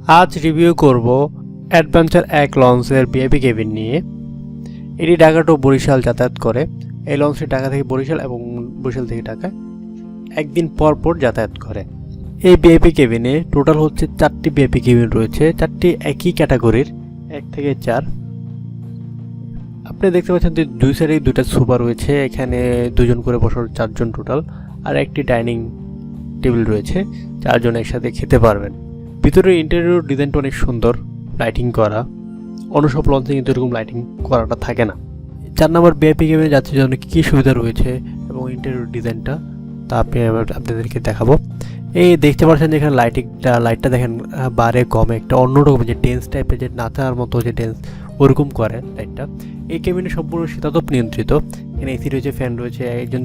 আজ রিভিউ করব অ্যাডভেঞ্চার 1 লঞ্চের ভিআইপি কেবিন নিয়ে। এটি ঢাকা টু বরিশাল যাতায়াত করে। এই লঞ্চটি ঢাকা থেকে বরিশাল এবং বরিশাল থেকে ঢাকা একদিন পর পর যাতায়াত করে। এই ভিআইপি কেবিনে টোটাল হচ্ছে 4টি ভিআইপি কেবিন রয়েছে, 4টি একই ক্যাটাগরির 1 থেকে 4। আপনি দেখতে পাচ্ছেন যে দুই সাইডে দুটো সোফা রয়েছে, এখানে দুজন করে বসার 4 জন টোটাল, আর একটি ডাইনিং টেবিল রয়েছে, 4 জন একসাথে খেতে পারবেন। ভিতরের ইন্টেরিয়র ডিজাইনটা অনেক সুন্দর, লাইটিং করা। অন্য সব লঞ্চে কিন্তু এরকম লাইটিং করাটা থাকে না। 4 নম্বর ভিআইপি কেবিনে যাত্রীর জন্য কী কী সুবিধা রয়েছে এবং ইন্টেরিয়র ডিজাইনটা তা আপনাদেরকে দেখাবো। এই দেখতে পাচ্ছেন যে এখানে লাইটটা দেখেন বারে কমে, একটা অন্যরকম যে ডেন্স টাইপের, যে নাচার মতো যে ডেন্স ওরকম করে লাইটটা। এই কেবিনে সম্পূর্ণ শীতাতপ নিয়ন্ত্রিত। এখানে এসি রয়েছে, ফ্যান রয়েছে,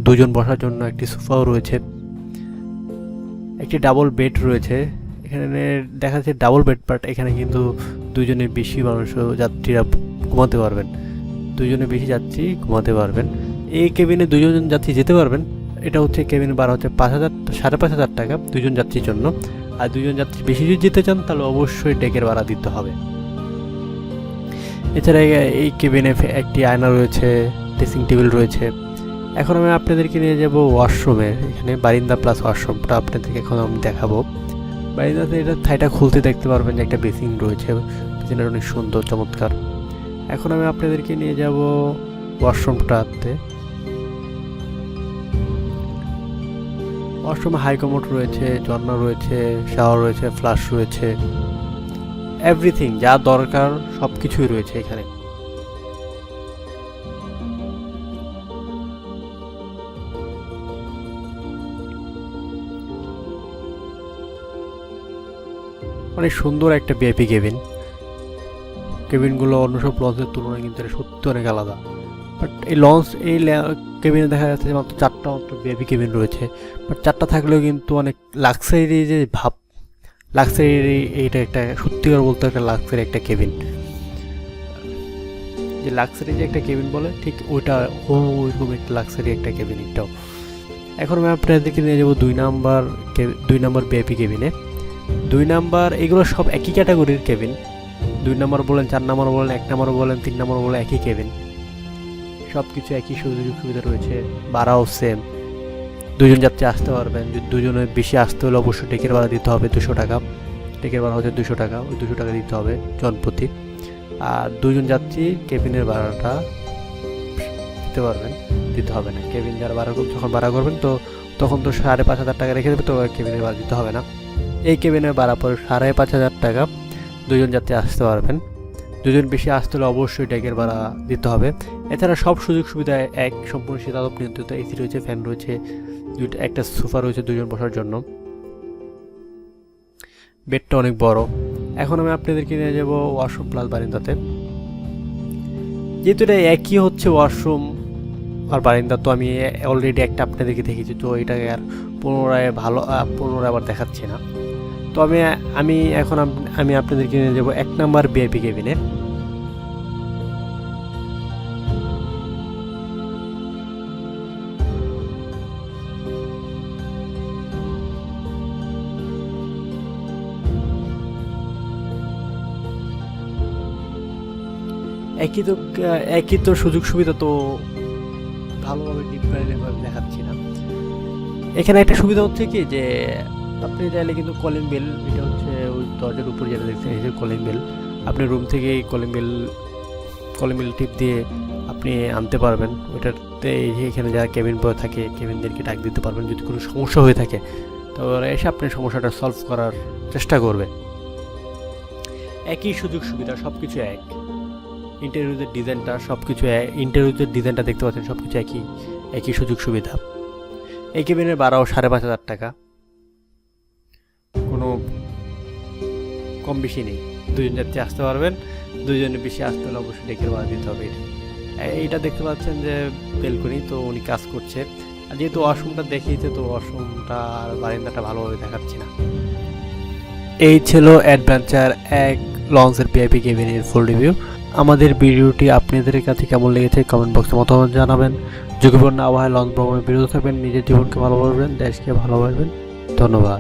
দুজন বসার জন্য একটি সোফাও রয়েছে, একটি ডাবল বেড রয়েছে। এখানে দেখা যাচ্ছে ডাবল বেড, বাট এখানে কিন্তু দুজনের বেশি যাত্রীরা ঘুমাতে পারবেন, দুজনের বেশি যাত্রী ঘুমাতে পারবেন। এই কেবিনে 2 জন যাত্রী যেতে পারবেন। এটা হচ্ছে কেবিন ভাড়া হচ্ছে 5,000 টাকা 2 জন যাত্রীর জন্য। আর 2 জন যাত্রী বেশি যদি যেতে চান তাহলে অবশ্যই ডেকের ভাড়া দিতে হবে। এছাড়া এই কেবিনে একটি আয়না রয়েছে, ড্রেসিং টেবিল রয়েছে। এখন আমি আপনাদেরকে নিয়ে যাব ওয়াশরুমে। এখানে বারিন্দা প্লাস ওয়াশরুমটা আপনাদেরকে এখন আমি দেখাবো। বারিন্দাতে এটা থাইটা খুলতে দেখতে পারবেন যে একটা বেসিন রয়েছে, বেসিনটা অনেক সুন্দর চমৎকার। এখন আমি আপনাদেরকে নিয়ে যাব ওয়াশরুমটাতে। ওয়াশরুমে হাই কমোড রয়েছে, ঝর্ণা রয়েছে, শাওয়ার রয়েছে, ফ্লাশ রয়েছে, এভরিথিং যা দরকার সব কিছুই রয়েছে এখানে। অনেক সুন্দর একটা ভিআইপি কেবিনগুলো অন্য সব লঞ্চের তুলনায় কিন্তু এটা সত্যি অনেক আলাদা। বাট এই কেবিনে দেখা যাচ্ছে যে মাত্র 4টা মাত্র ভিআইপি কেবিন রয়েছে। বাট 4টা থাকলেও কিন্তু অনেক লাক্সারি যে ভাব, লাক্সারি, এইটা একটা সত্যিকার বলতে একটা লাক্সারি একটা কেবিন, যে লাক্সারি যে একটা কেবিন বলে ঠিক ওইটা ওইরকম একটা লাক্সারি একটা কেবিন এটাও। এখন আমি আপনাদেরকে নিয়ে যাবো 2 নম্বর ভিআইপি কেবিনে। 2 নম্বর এগুলো সব একই ক্যাটাগরির কেবিন। 2 নম্বর বলেন, 4 নম্বর বলেন, 1 নম্বর বলেন, 3 নম্বর বলেন, একই কেবিন, সব কিছু একই সুযোগ সুবিধা রয়েছে। ভাড়াও সেম, 2 জন যাত্রী আসতে পারবেন। যদি 2 জনের বেশি আসতে হলে অবশ্যই টিকিট ভাড়া দিতে হবে 200 টাকা। টিকিট ভাড়া হচ্ছে 200 টাকা, ওই 200 টাকা দিতে হবে জনপ্রতি। আর 2 জন যাত্রী কেবিনের ভাড়াটা দিতে হবে না। কেবিন যারা যখন ভাড়া করবেন তো তখন তো 5,500 টাকা রেখে দেবে, তো কেবিনের ভাড়া দিতে হবে না। এই কেবিনের ভাড়া পরে 5,500 টাকা। 2 জন যাত্রী আসতে পারবেন। 2 জন বেশি আসতে হলে অবশ্যই ডেকের ভাড়া দিতে হবে। এছাড়া সব সুযোগ সুবিধা এক, সম্পূর্ণ শীতাতপ নিয়ন্ত্রিত। এসি রয়েছে, ফ্যান রয়েছে, একটা সোফা রয়েছে 2 জন বসার জন্য। বেডটা অনেক বড়। এখন আমি আপনাদেরকে নিয়ে যাব ওয়াশরুম প্লাস বারিন্দাতে। যেহেতু এটা একই হচ্ছে ওয়াশরুম আর বারিন্দা, তো আমি অলরেডি একটা আপনাদেরকে দেখেছি, তো এটাকে আর পুনরায় আবার দেখাচ্ছি না। তো আমি আপনাদেরকে নিয়ে যাবো 1 নম্বর ভিআইপি কেবিনে। একই তো সুযোগ সুবিধা, তো ভালোভাবে দেখাচ্ছি না। এখানে একটা সুবিধা হচ্ছে কি, যে আপনি চাইলে কিন্তু কলিং বেল, এটা হচ্ছে ওই দরজার উপর যেটা দেখছেন এই যে কলিং বেল, আপনি রুম থেকে কলিং বেল টিপ দিয়ে আপনি আনতে পারবেন। ওইটাতে এখানে যারা কেবিন বয় থাকে কেবিনদেরকে ডাক দিতে পারবেন যদি কোনো সমস্যা হয়ে থাকে, তো ওরা এসে আপনার সমস্যাটা সলভ করার চেষ্টা করবে। একই সুযোগ সুবিধা, সব কিছু এক। ইন্টেরিয়রের ডিজাইনটা দেখতে পাচ্ছেন, সব কিছু একই সুযোগ সুবিধা। এই কেবিনের ভাড়াও 5,500 টাকা, কোনো কম বেশি নেই। 2 জন যাত্রী আসতে পারবেন। 2 জনের বেশি আসতে হলে অবশ্যই ডেকের ভাড়া দিতে হবে। এইটা দেখতে পাচ্ছেন যে বেলকনি, তো উনি কাজ করছে। আর যেহেতু ওয়াশরুমটা দেখিয়েছে, তো ওয়াশরুমটা আর বারিন্দাটা ভালোভাবে দেখাচ্ছি না। এই ছিল অ্যাডভেঞ্চার 1 লঞ্চের ভিআইপি কেবিনের ফুল রিভিউ। আমাদের ভিডিওটি আপনাদের কাছে কেমন লেগেছে কমেন্ট বক্সে মতামত জানাবেন। ঝুঁকিপূর্ণ আবহাওয়ায় লঞ্চ ভ্রমণে বিরত থাকবেন, নিজের জীবনকে ভালোবাসবেন, দেশকে ভালোবাসবেন। ধন্যবাদ।